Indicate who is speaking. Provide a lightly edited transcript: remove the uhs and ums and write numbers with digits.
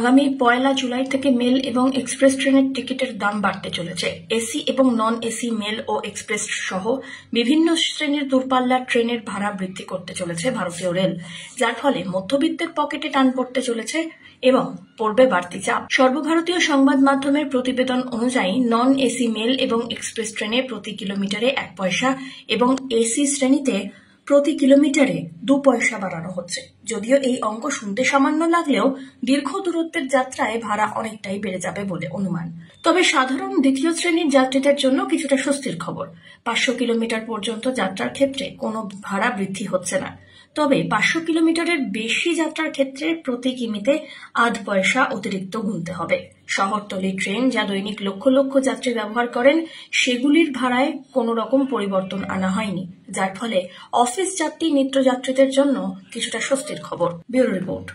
Speaker 1: আগামী 1 জুলাই থেকে মেল এবং এক্সপ্রেস ট্রেনের টিকিটের দাম বাড়তে চলেছে। এসি এবং নন এসি মেল ও এক্সপ্রেস সহ বিভিন্ন শ্রেণীর দূরপাল্লার ট্রেনের ভাড়া বৃদ্ধি করতে চলেছে ভারতীয় রেল, যার ফলে মধ্যবিত্তের পকেটে টান পড়তে চলেছে এবং পড়বে বাড়তি চাপ। সর্বভারতীয় সংবাদ মাধ্যমের প্রতিবেদন অনুযায়ী নন এসি মেল এবং এক্সপ্রেস ট্রেনে প্রতি কিলোমিটারে 1 পয়সা এবং এসি শ্রেণীতে প্রতি কিলোমিটারে 2 পয়সা বাড়ানো হচ্ছে। যদিও এই অঙ্ক শুনতে সামান্য লাগলেও দীর্ঘ দূরত্বের যাত্রায় ভাড়া অনেকটাই বেড়ে যাবে বলে অনুমান। তবে সাধারণ দ্বিতীয় শ্রেণীর যাত্রীদের জন্য কিছুটা স্বস্তির খবর। 500 কিলোমিটার পর্যন্ত যাত্রার ক্ষেত্রে কোনো ভাড়া বৃদ্ধি হচ্ছে না। তবে 500 কিলোমিটারের বেশি যাত্রার ক্ষেত্রে প্রতি কিমিতে 8 পয়সা অতিরিক্ত গুনতে হবে। শহরতলি ট্রেন, যা দৈনিক লক্ষ লক্ষ যাত্রী ব্যবহার করেন, সেগুলির ভাড়ায় কোনো রকম পরিবর্তন আনা হয়নি, যার ফলে অফিস যাত্রী নিত্যযাত্রীদের জন্য কিছুটা স্বস্তির খবর। Bureau report.